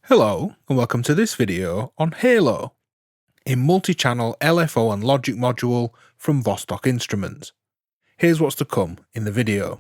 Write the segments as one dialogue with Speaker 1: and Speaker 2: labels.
Speaker 1: Hello and welcome to this video on Halo, a multi-channel LFO and logic module from Vostok Instruments. Here's what's to come in the video.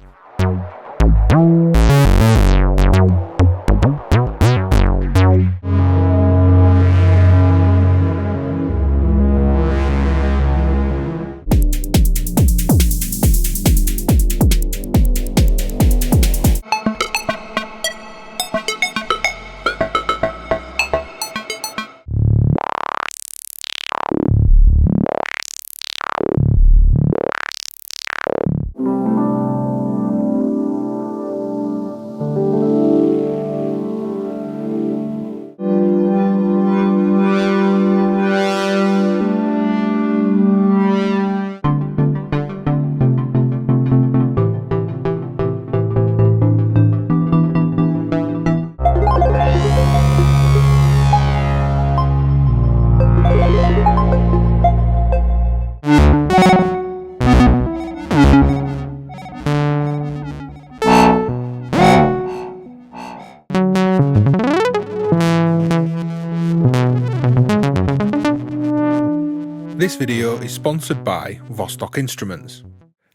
Speaker 1: This video is sponsored by Vostok Instruments.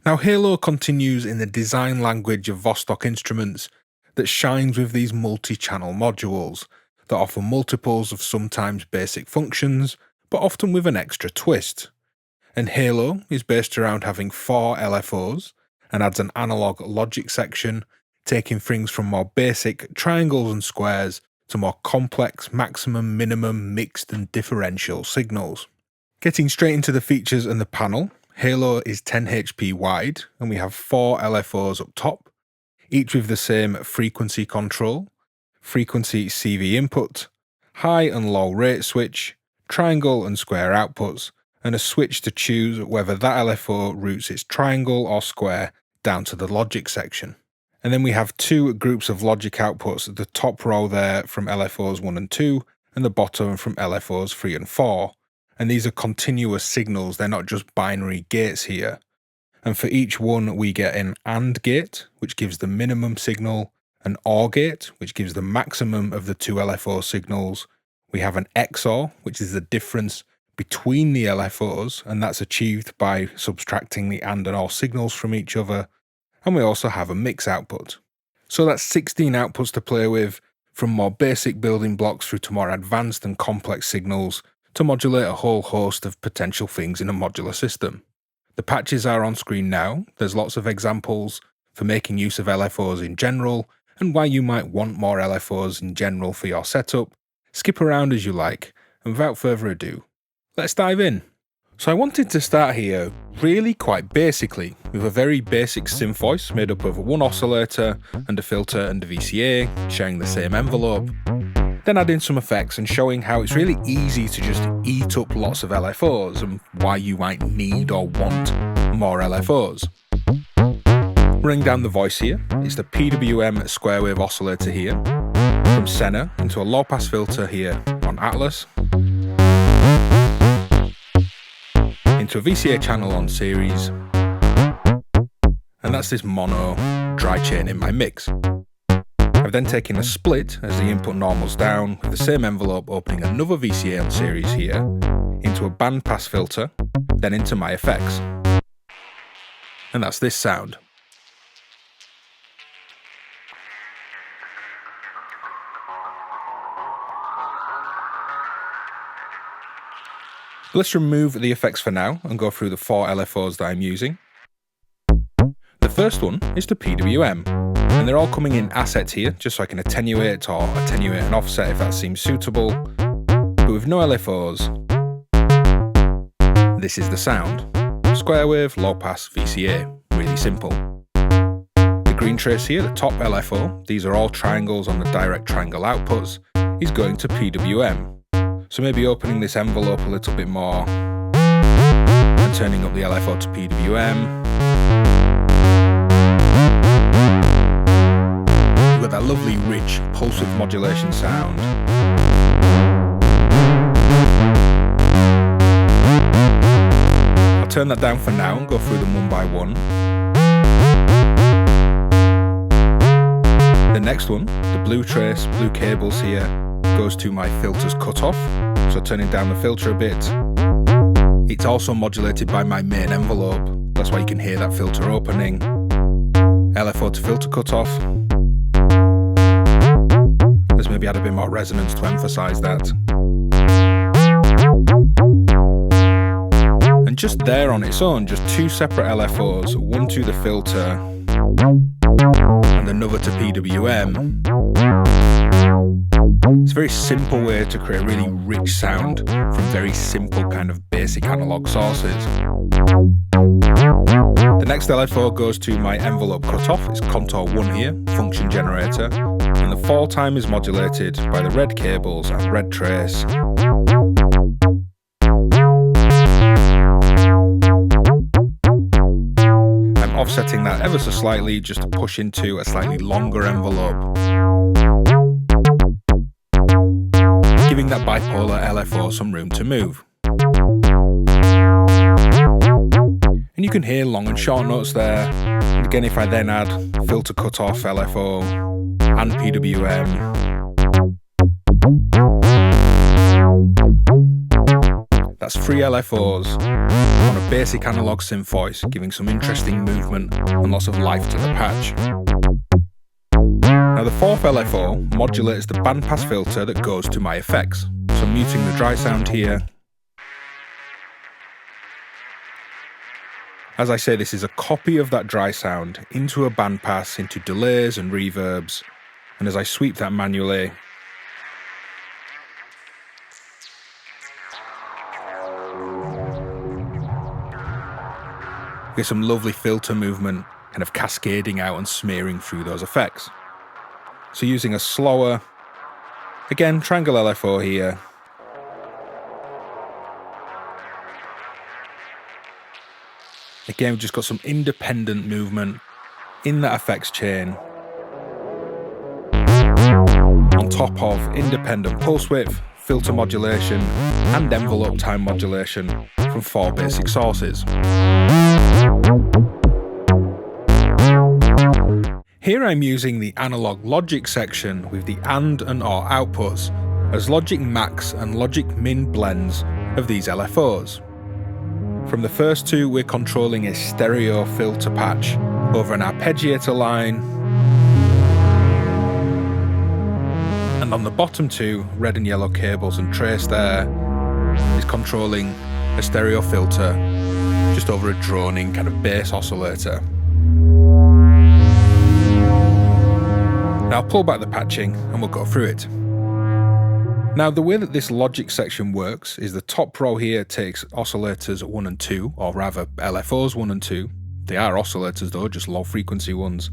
Speaker 1: Now Halo continues in the design language of Vostok Instruments that shines with these multi-channel modules that offer multiples of sometimes basic functions, but often with an extra twist. And Halo is based around having 4 LFOs and adds an analog logic section, taking things from more basic triangles and squares to more complex maximum, minimum, mixed and differential signals. Getting straight into the features and the panel, Halo is 10 HP wide and we have 4 LFOs up top, each with the same frequency control, frequency CV input, high and low rate switch, triangle and square outputs, and a switch to choose whether that LFO routes its triangle or square down to the logic section. And then we have 2 groups of logic outputs, the top row there from LFOs 1 and 2, and the bottom from LFOs 3 and 4. And these are continuous signals, they're not just binary gates here. And for each one we get an AND gate, which gives the minimum signal, an OR gate, which gives the maximum of the 2 LFO signals. We have an XOR, which is the difference between the LFOs, and that's achieved by subtracting the AND and OR signals from each other. And we also have a mix output. So that's 16 outputs to play with, from more basic building blocks through to more advanced and complex signals, to modulate a whole host of potential things in a modular system. The patches are on screen now. There's lots of examples for making use of LFOs in general and why you might want more LFOs in general for your setup. Skip around as you like, and without further ado, let's dive in. So I wanted to start here really quite basically with a very basic synth voice made up of one oscillator and a filter and a VCA sharing the same envelope. Then add in some effects and showing how it's really easy to just eat up lots of LFOs and why you might need or want more LFOs. Running down the voice here is the PWM square wave oscillator here, from Senna into a low pass filter here on Atlas, into a VCA channel on series, and that's this mono dry chain in my mix. I've then taken a split as the input normals down with the same envelope, opening another VCA on series here, into a bandpass filter, then into my effects. And that's this sound. Let's remove the effects for now and go through the 4 LFOs that I'm using. The first one is the PWM. And they're all coming in assets here, just so I can attenuate and offset if that seems suitable. But with no LFOs, this is the sound. Square wave, low pass, VCA. Really simple. The green trace here, the top LFO, these are all triangles on the direct triangle outputs, is going to PWM. So maybe opening this envelope a little bit more and turning up the LFO to PWM. With that lovely, rich, pulse width modulation sound. I'll turn that down for now and go through them one by one. The next one, the blue trace, blue cables here, goes to my filters cutoff, so turning down the filter a bit. It's also modulated by my main envelope, that's why you can hear that filter opening. LFO to filter cutoff. Let's maybe add a bit more resonance to emphasize that. And just there on its own, just two separate LFOs, one to the filter and another to PWM. It's a very simple way to create a really rich sound from very simple kind of basic analog sources. The next LFO goes to my envelope cutoff, it's contour 1 here, function generator, and the fall time is modulated by the red cables and red trace. I'm offsetting that ever so slightly just to push into a slightly longer envelope, giving that bipolar LFO some room to move. And you can hear long and short notes there. And again, if I then add filter cutoff, LFO, and PWM, that's 3 LFOs on a basic analog synth voice, giving some interesting movement and lots of life to the patch. Now the 4th LFO modulates the bandpass filter that goes to my effects. So I'm muting the dry sound here. As I say, this is a copy of that dry sound into a bandpass, into delays and reverbs, and as I sweep that manually, get some lovely filter movement kind of cascading out and smearing through those effects. So using a slower, again, triangle LFO here, again, we've just got some independent movement in that effects chain on top of independent pulse width, filter modulation and envelope time modulation from 4 basic sources. Here I'm using the analog logic section with the AND and OR outputs as logic max and logic min blends of these LFOs. From the first 2, we're controlling a stereo filter patch over an arpeggiator line, and on the bottom 2, red and yellow cables and trace there, is controlling a stereo filter just over a droning kind of bass oscillator. Now I'll pull back the patching and we'll go through it. Now the way that this logic section works is the top row here takes oscillators 1 and 2, or rather LFOs 1 and 2. They are oscillators though, just low frequency ones.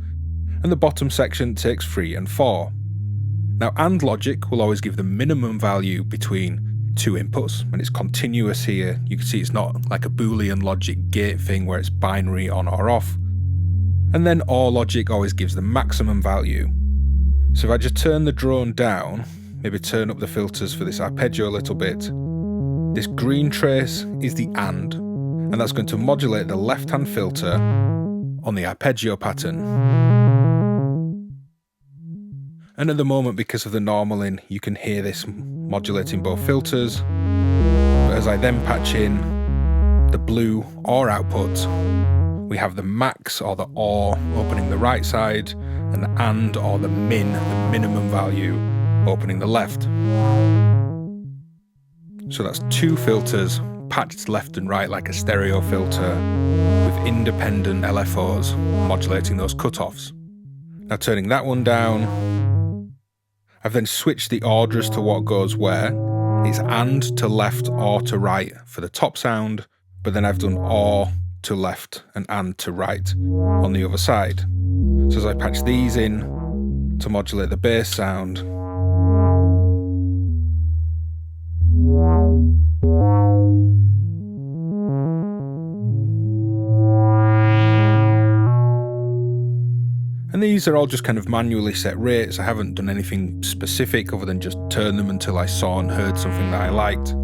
Speaker 1: And the bottom section takes 3 and 4. Now AND logic will always give the minimum value between 2 inputs, and it's continuous here. You can see it's not like a Boolean logic gate thing where it's binary on or off. And then OR logic always gives the maximum value. So if I just turn the drone down, maybe turn up the filters for this arpeggio a little bit, this green trace is the AND, and that's going to modulate the left-hand filter on the arpeggio pattern. And at the moment, because of the normaling, you can hear this modulating both filters, but as I then patch in the blue OR output, we have the max or the OR opening the right side, and the AND or the min, the minimum value, opening the left. So that's 2 filters patched left and right like a stereo filter with independent LFOs modulating those cutoffs. Now turning that one down, I've then switched the order as to what goes where. It's AND to left or to right for the top sound, but then I've done OR to left and AND to right on the other side. So as I patch these in to modulate the bass sound, and these are all just kind of manually set rates. I haven't done anything specific other than just turn them until I saw and heard something that I liked.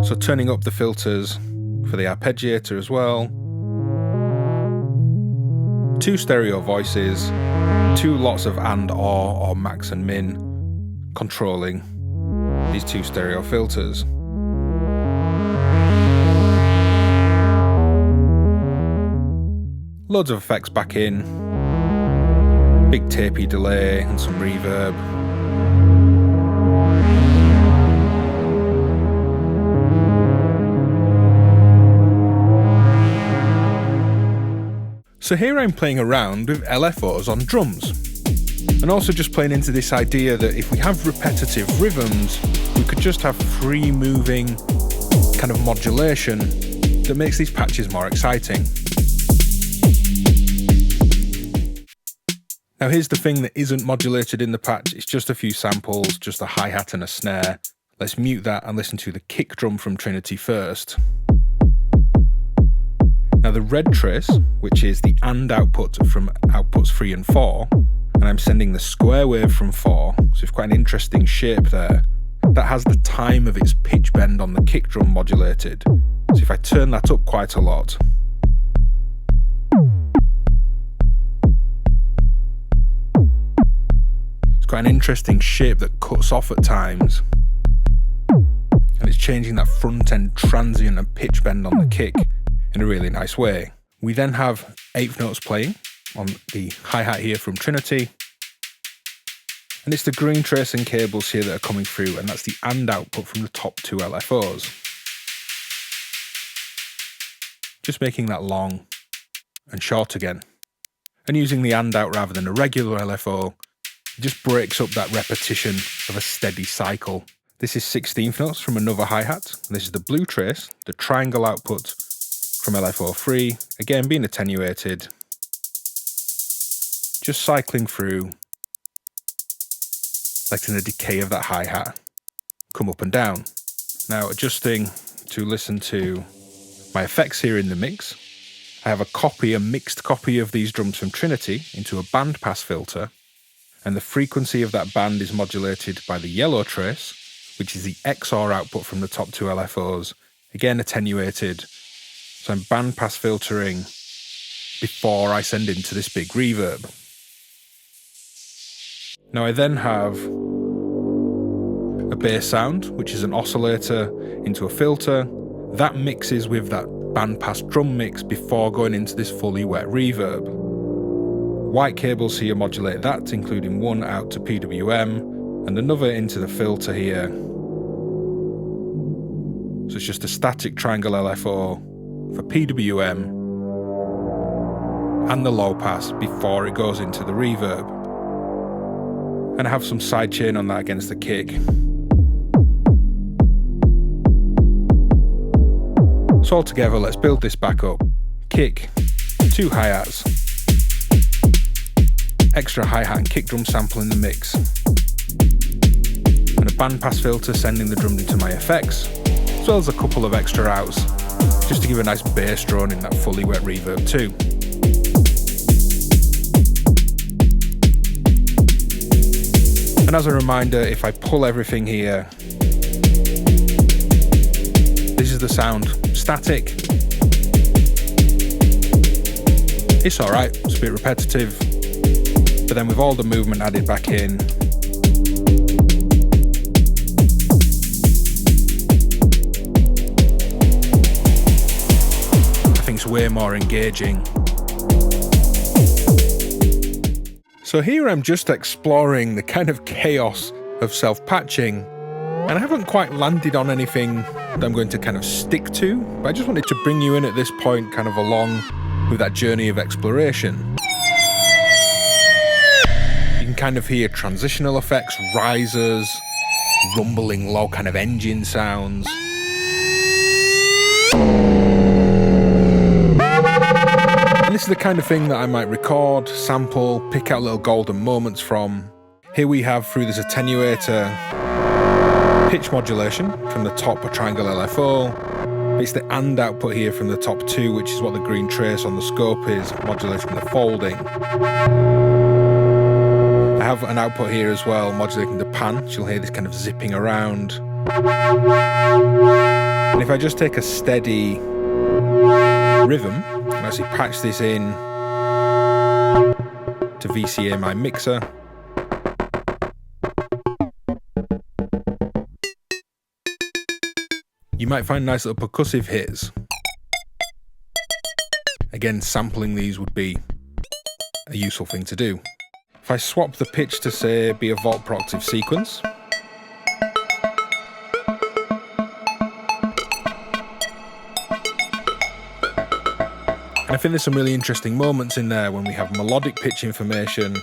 Speaker 1: So turning up the filters for the arpeggiator as well, 2 stereo voices, 2 lots of and or max and min controlling these 2 stereo filters. Loads of effects back in, big tapey delay and some reverb. So here I'm playing around with LFOs on drums, and also just playing into this idea that if we have repetitive rhythms, we could just have free moving kind of modulation that makes these patches more exciting. Now here's the thing that isn't modulated in the patch, it's just a few samples, just a hi-hat and a snare. Let's mute that and listen to the kick drum from Trinity first. Now the red trace, which is the AND output from outputs 3 and 4, and I'm sending the square wave from 4, so it's quite an interesting shape there. That has the time of its pitch bend on the kick drum modulated. So if I turn that up quite a lot, it's quite an interesting shape that cuts off at times. And it's changing that front end transient and pitch bend on the kick in a really nice way. We then have 8th notes playing on the hi-hat here from Trinity. And it's the green trace and cables here that are coming through, and that's the AND output from the top 2 LFOs. Just making that long and short again. And using the AND out rather than a regular LFO, it just breaks up that repetition of a steady cycle. This is 16th notes from another hi-hat. This is the blue trace, the triangle output from LFO 3, again being attenuated, just cycling through, letting the decay of that hi-hat come up and down. Now adjusting to listen to my effects here in the mix, I have a mixed copy of these drums from Trinity into a bandpass filter, and the frequency of that band is modulated by the yellow trace, which is the XOR output from the top 2 LFOs, again attenuated. So I'm bandpass filtering before I send into this big reverb. Now I then have a bass sound, which is an oscillator into a filter. That mixes with that bandpass drum mix before going into this fully wet reverb. White cables here modulate that, including one out to PWM and another into the filter here. So it's just a static triangle LFO for PWM and the low pass before it goes into the reverb. And I have some sidechain on that against the kick. So all together, let's build this back up. Kick, 2 hi-hats, extra hi-hat and kick drum sample in the mix, and a bandpass filter sending the drum into my effects, as well as a couple of extra outs, just to give a nice bass drone in that fully wet reverb too. And as a reminder, if I pull everything here, this is the sound, static. It's alright, it's a bit repetitive, but then with all the movement added back in, it's way more engaging. So here I'm just exploring the kind of chaos of self-patching, and I haven't quite landed on anything that I'm going to kind of stick to, but I just wanted to bring you in at this point kind of along with that journey of exploration. You can kind of hear transitional effects, risers, rumbling low kind of engine sounds. And this is the kind of thing that I might record, sample, pick out little golden moments from. Here we have, through this attenuator, pitch modulation from the top of triangle LFO. It's the AND output here from the top 2, which is what the green trace on the scope is, modulating the folding. I have an output here as well, modulating the pan, so you'll hear this kind of zipping around. And if I just take a steady rhythm, and actually patch this in to VCA my mixer. You might find nice little percussive hits. Again, sampling these would be a useful thing to do. If I swap the pitch to, say, be a volt per octave sequence, and I think there's some really interesting moments in there when we have melodic pitch information,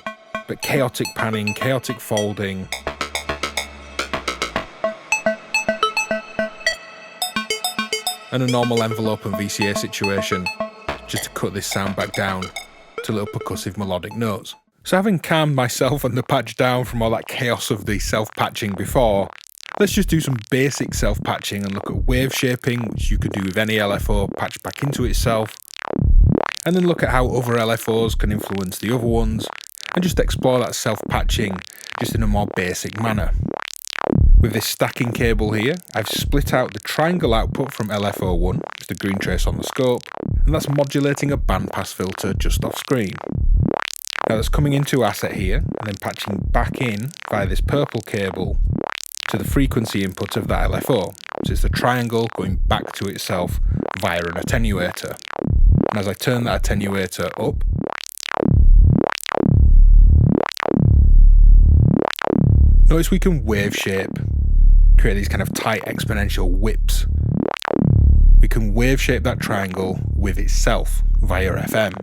Speaker 1: but chaotic panning, chaotic folding. And a normal envelope and VCA situation, just to cut this sound back down to little percussive melodic notes. So having calmed myself and the patch down from all that chaos of the self-patching before, let's just do some basic self-patching and look at wave shaping, which you could do with any LFO patched back into itself, and then look at how other LFOs can influence the other ones, and just explore that self-patching just in a more basic manner. With this stacking cable here, I've split out the triangle output from LFO1, it's the green trace on the scope, and that's modulating a bandpass filter just off screen. Now that's coming into asset here, and then patching back in via this purple cable to the frequency input of that LFO. So it's the triangle going back to itself via an attenuator. And as I turn that attenuator up, notice we can wave shape, create these kind of tight exponential whips. We can wave shape that triangle with itself via FM.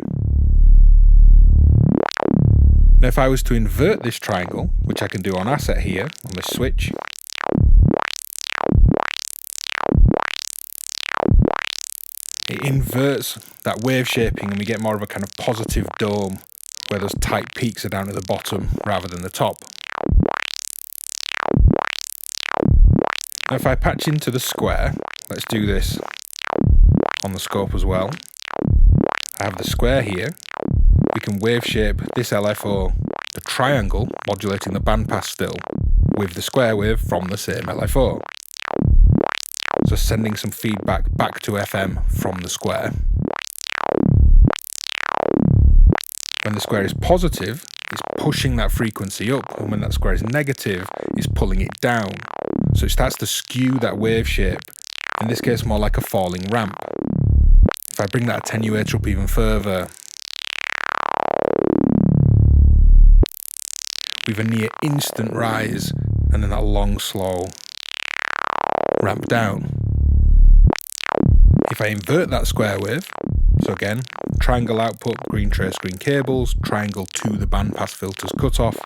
Speaker 1: Now if I was to invert this triangle, which I can do on asset here, on this switch, it inverts that wave shaping and we get more of a kind of positive dome where those tight peaks are down at the bottom rather than the top. Now if I patch into the square, let's do this on the scope as well. I have the square here. We can wave shape this LFO, the triangle, modulating the bandpass still, with the square wave from the same LFO. So sending some feedback back to FM from the square. When the square is positive, it's pushing that frequency up, and when that square is negative, it's pulling it down. So it starts to skew that wave shape, in this case more like a falling ramp. If I bring that attenuator up even further, with a near instant rise, and then that long, slow ramp down. If I invert that square wave, so again, triangle output, green trace, green cables, triangle to the bandpass filters cutoff,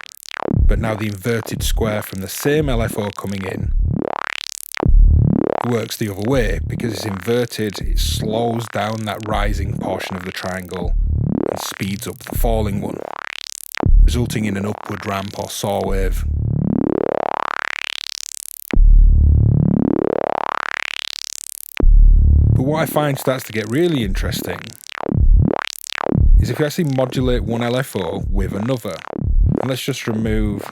Speaker 1: but now the inverted square from the same LFO coming in works the other way. Because it's inverted, it slows down that rising portion of the triangle and speeds up the falling one, resulting in an upward ramp or saw wave. But what I find starts to get really interesting is if you actually modulate one LFO with another. And let's just remove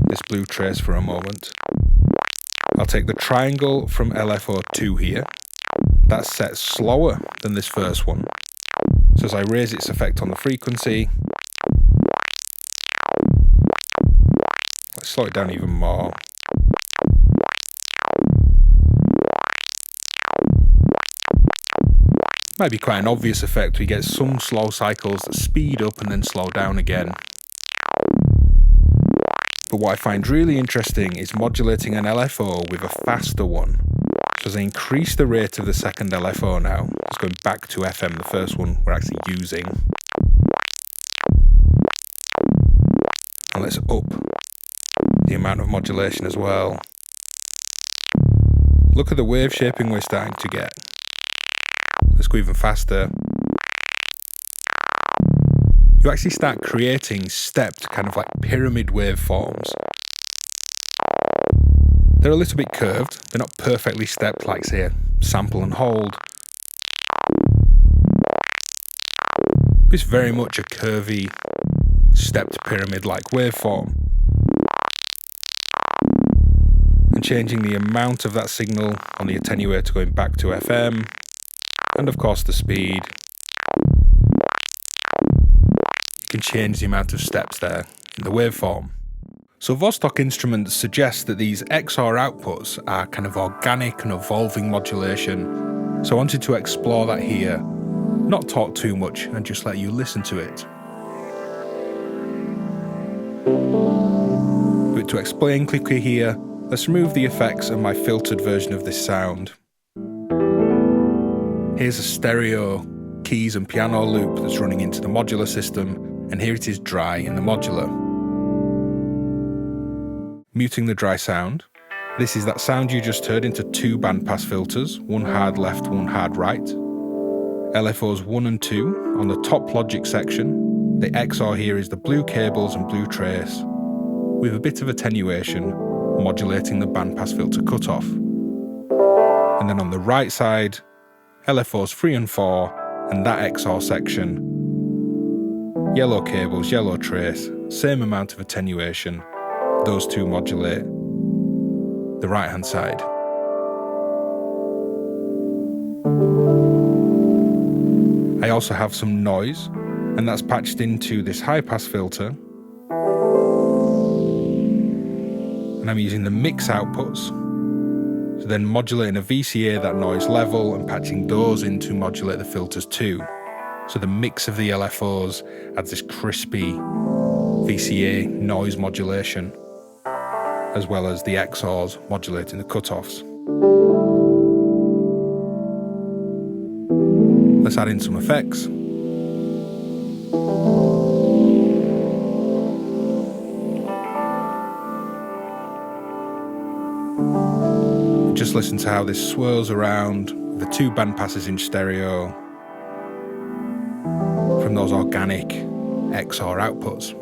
Speaker 1: this blue trace for a moment. I'll take the triangle from LFO2 here. That's set slower than this first one. So as I raise its effect on the frequency, let's slow it down even more. Might be quite an obvious effect. We get some slow cycles that speed up and then slow down again. But what I find really interesting is modulating an LFO with a faster one. So as I increase the rate of the second LFO now, it's going back to FM, the first one we're actually using. And let's up the amount of modulation as well. Look at the wave shaping we're starting to get. Let's go even faster. You actually start creating stepped, kind of like pyramid waveforms. They're a little bit curved. They're not perfectly stepped like, say, a sample and hold. It's very much a curvy, stepped pyramid-like waveform. And changing the amount of that signal on the attenuator going back to FM, and of course the speed. can change the amount of steps there in the waveform. So Vostok Instruments suggests that these XOR outputs are kind of organic and evolving modulation, so I wanted to explore that here, not talk too much and just let you listen to it. But to explain quickly here, let's remove the effects and my filtered version of this sound. Here's a stereo keys and piano loop that's running into the modular system, and here it is dry in the modular. Muting the dry sound. This is that sound you just heard into two bandpass filters, one hard left, one hard right. LFOs 1 and 2 on the top logic section. The XOR here is the blue cables and blue trace, with a bit of attenuation, modulating the bandpass filter cutoff. And then on the right side, LFOs 3 and 4, and that XOR section. Yellow cables, yellow trace, same amount of attenuation. Those two modulate the right hand side. I also have some noise, and that's patched into this high pass filter. And I'm using the mix outputs, so then modulating a VCA that noise level and patching those in to modulate the filters too. So the mix of the LFOs adds this crispy VCA noise modulation, as well as the XORs modulating the cutoffs. Let's add in some effects. Just listen to how this swirls around the two bandpasses in stereo from those organic XOR outputs.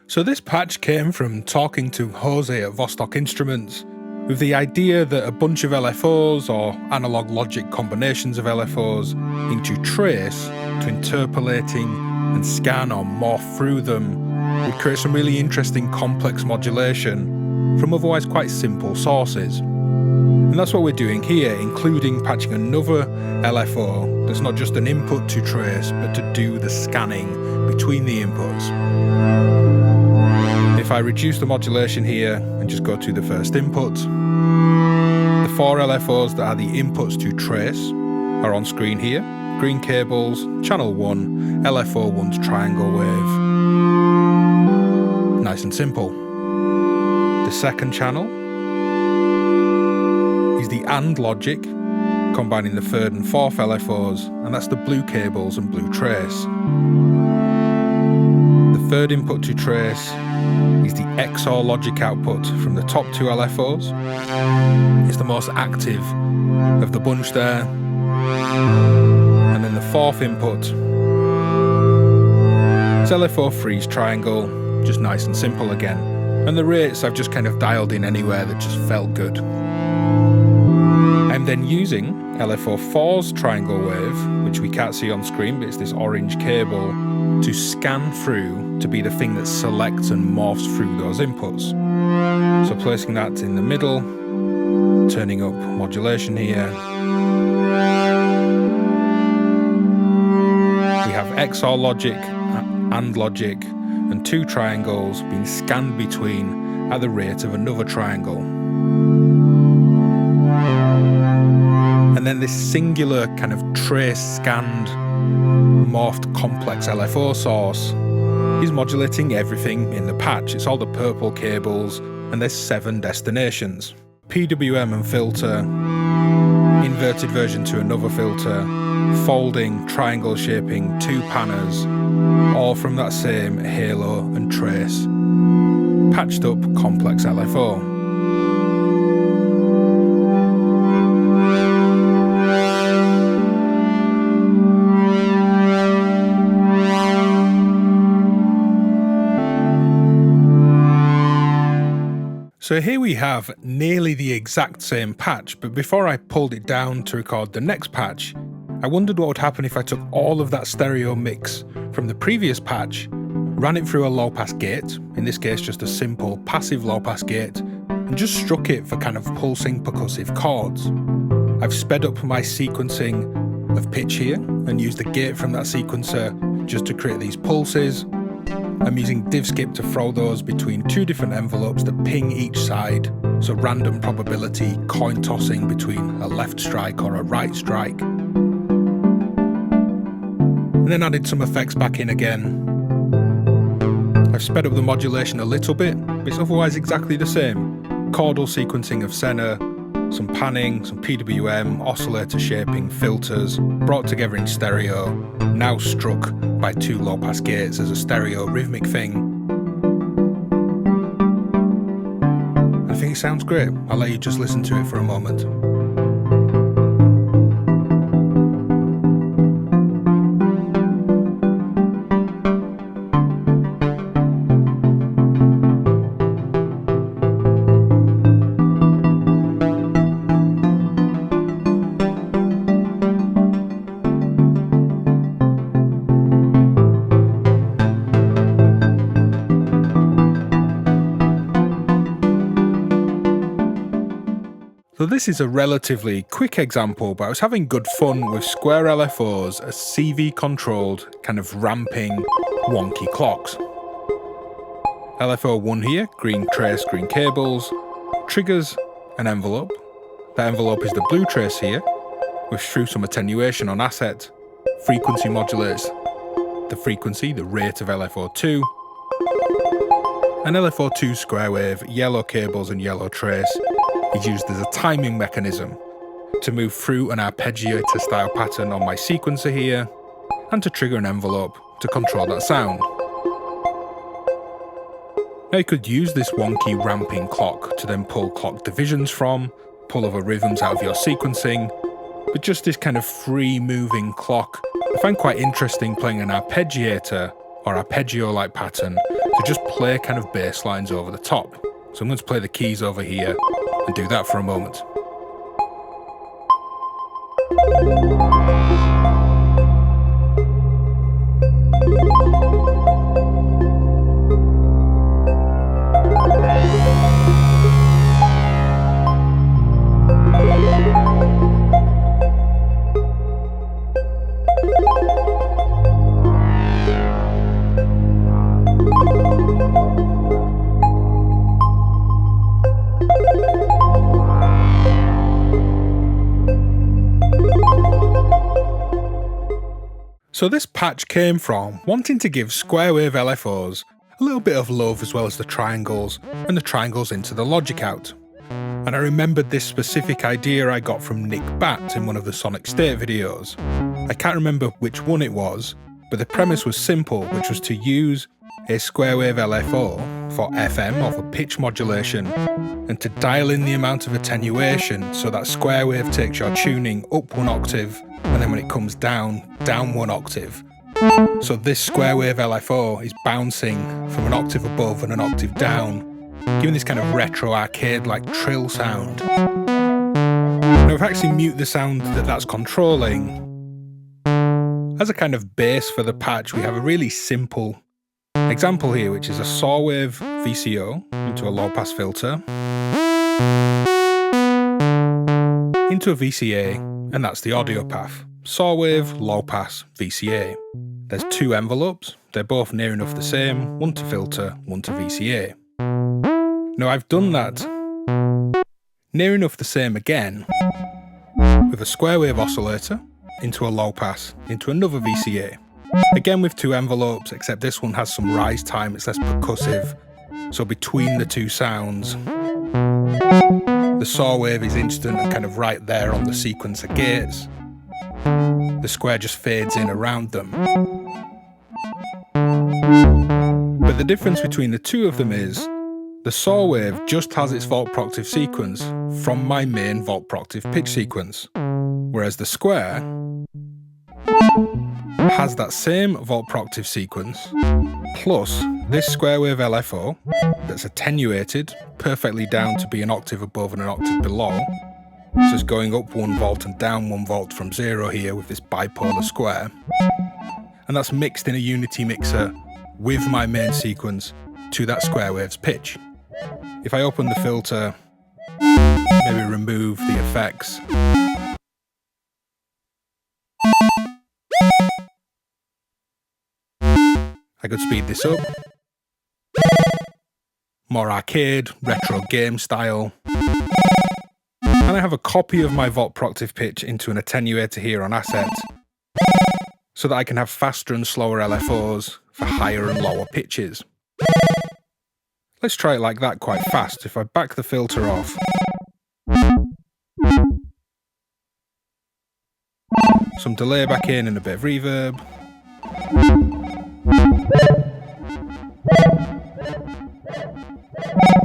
Speaker 1: So this patch came from talking to Jose at Vostok Instruments with the idea that a bunch of LFOs or analog logic combinations of LFOs into trace to interpolating and scan or morph through them would create some really interesting complex modulation from otherwise quite simple sources. And that's what we're doing here, including patching another LFO that's not just an input to trace, but to do the scanning between the inputs. If I reduce the modulation here and just go to the first input, the 4 LFOs that are the inputs to trace are on screen here. Green cables, channel 1, LFO 1's triangle wave. Nice and simple. The second channel is the AND logic, combining the 3rd and 4th LFOs, and that's the blue cables and blue trace. The third input to trace is the XOR logic output from the top 2 LFOs. It's the most active of the bunch there. And then the 4th input is LFO 3's triangle, just nice and simple again. And the rates I've just kind of dialed in anywhere that just felt good. I'm then using LFO 4's triangle wave, which we can't see on screen, but it's this orange cable, to scan through to be the thing that selects and morphs through those inputs. So placing that in the middle, turning up modulation here. We have XOR logic, AND logic, and 2 triangles being scanned between at the rate of another triangle. And then this singular kind of trace scanned morphed complex LFO source is modulating everything in the patch. It's all the purple cables, and there's 7 destinations. PWM and filter, inverted version to another filter, folding, triangle shaping, 2 panners, all from that same halo and trace, patched up complex LFO. So here we have nearly the exact same patch, but before I pulled it down to record the next patch, I wondered what would happen if I took all of that stereo mix from the previous patch, ran it through a low-pass gate, in this case just a simple passive low-pass gate, and just struck it for kind of pulsing percussive chords. I've sped up my sequencing of pitch here and used the gate from that sequencer just to create these pulses. I'm using DivKid to throw those between two different envelopes that ping each side, so random probability coin tossing between a left strike or a right strike. And then added some effects back in again. I've sped up the modulation a little bit, but it's otherwise exactly the same. Chordal sequencing of center, some panning, some PWM, oscillator shaping, filters, brought together in stereo, now struck by two low-pass gates as a stereo rhythmic thing. I think it sounds great. I'll let you just listen to it for a moment. So this is a relatively quick example, but I was having good fun with square LFOs as CV controlled kind of ramping wonky clocks. LFO 1 here, green trace, green cables, triggers an envelope. That envelope is the blue trace here, with through some attenuation on asset, frequency modulates the frequency, the rate of LFO 2. And LFO 2 square wave, yellow cables and yellow trace is used as a timing mechanism to move through an arpeggiator style pattern on my sequencer here and to trigger an envelope to control that sound. Now you could use this wonky ramping clock to then pull clock divisions from, pull other rhythms out of your sequencing, but just this kind of free moving clock I find quite interesting playing an arpeggiator or arpeggio-like pattern to just play kind of bass lines over the top. So I'm going to play the keys over here and do that for a moment. So this patch came from wanting to give square wave LFOs a little bit of love as well as the triangles and the triangles into the logic out. And I remembered this specific idea I got from Nick Batt in one of the Sonic State videos. I can't remember which one it was, but the premise was simple, which was to use a square wave LFO for FM or for pitch modulation and to dial in the amount of attenuation so that square wave takes your tuning up one octave and then when it comes down one octave. So this square wave LFO is bouncing from an octave above and an octave down, giving this kind of retro arcade-like trill sound. Now if I actually mute the sound that's controlling, as a kind of base for the patch, we have a really simple example here, which is a saw wave VCO into a low-pass filter, into a VCA, and that's the audio path. Saw wave, low-pass, VCA. There's two envelopes, they're both near enough the same, one to filter, one to VCA. Now I've done that near enough the same again with a square wave oscillator into a low-pass, into another VCA. Again with two envelopes, except this one has some rise time, it's less percussive. So between the two sounds, the saw wave is instant and kind of right there on the sequencer gates. The square just fades in around them. But the difference between the two of them is, the saw wave just has its volt-proctive sequence from my main volt-proctive pitch sequence, whereas the square has that same volt-proctive sequence, plus this square wave LFO that's attenuated perfectly down to be an octave above and an octave below, So it's going up 1 volt and down 1 volt from 0 here with this bipolar square. And that's mixed in a unity mixer with my main sequence to that square wave's pitch. If I open the filter, maybe remove the effects, I could speed this up. More arcade, retro game style. And I have a copy of my Vostok octave pitch into an attenuator here on Asset, so that I can have faster and slower LFOs for higher and lower pitches. Let's try it like that quite fast. If I back the filter off, some delay back in and a bit of reverb.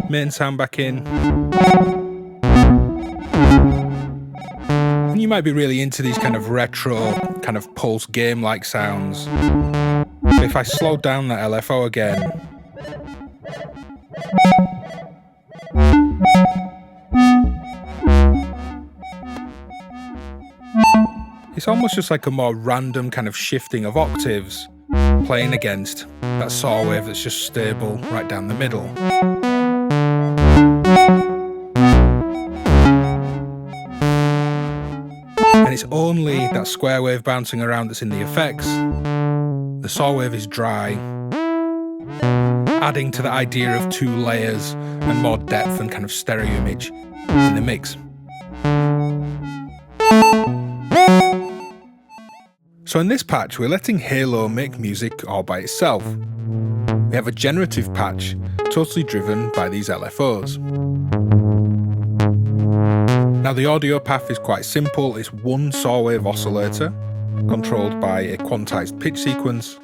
Speaker 1: Main sound back in. And you might be really into these kind of retro, kind of pulse game-like sounds. But if I slow down that LFO again, it's almost just like a more random kind of shifting of octaves playing against that saw wave that's just stable right down the middle. And it's only that square wave bouncing around that's in the effects. The saw wave is dry, adding to the idea of 2 layers and more depth and kind of stereo image in the mix. So in this patch, we're letting Halo make music all by itself. We have a generative patch, totally driven by these LFOs. Now the audio path is quite simple. It's 1 saw wave oscillator, controlled by a quantized pitch sequence,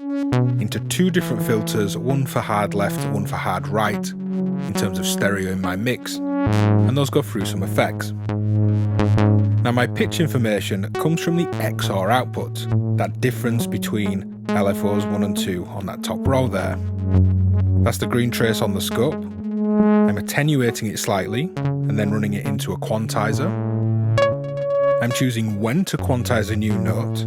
Speaker 1: into 2 different filters, 1 for hard left and 1 for hard right, in terms of stereo in my mix, and those go through some effects. Now my pitch information comes from the XOR output, that difference between LFOs 1 and 2 on that top row there. That's the green trace on the scope. I'm attenuating it slightly and then running it into a quantizer. I'm choosing when to quantize a new note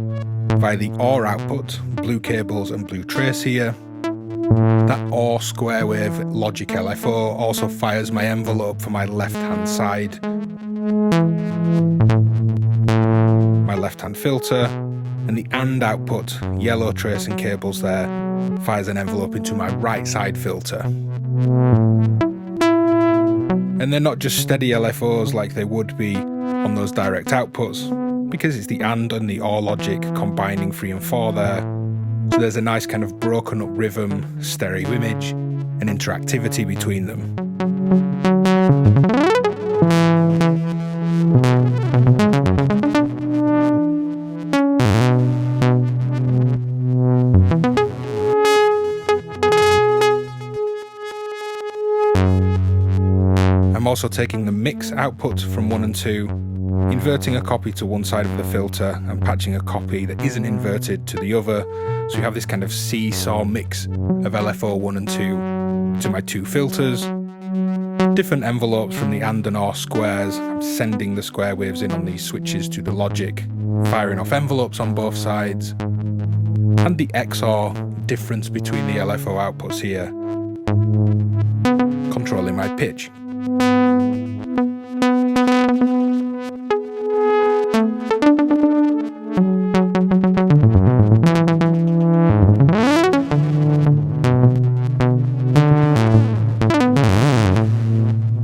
Speaker 1: via the OR output, blue cables and blue trace here. That OR square wave logic LFO also fires my envelope for my left hand side, my left hand filter, and the AND output, yellow trace and cables there, fires an envelope into my right side filter. And they're not just steady LFOs like they would be on those direct outputs, because it's the AND and the OR logic combining 3 and 4 there. So there's a nice kind of broken up rhythm, stereo image, and interactivity between them. I'm also taking the mix output from 1 and 2, inverting a copy to one side of the filter and patching a copy that isn't inverted to the other, so you have this kind of seesaw mix of LFO 1 and 2 to my 2 filters. Different envelopes from the AND and OR squares. I'm sending the square waves in on these switches to the logic, firing off envelopes on both sides. And the XOR difference between the LFO outputs here, controlling my pitch.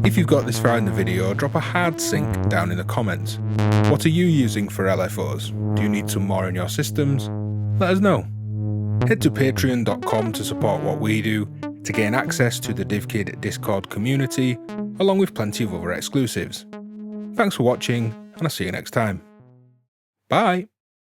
Speaker 1: If you've got this far in the video, drop a hard sync down in the comments. What are you using for LFOs? Do you need some more in your systems? Let us know. Head to patreon.com to support what we do, to gain access to the DivKid Discord community, along with plenty of other exclusives. Thanks for watching, and I'll see you next time. Bye!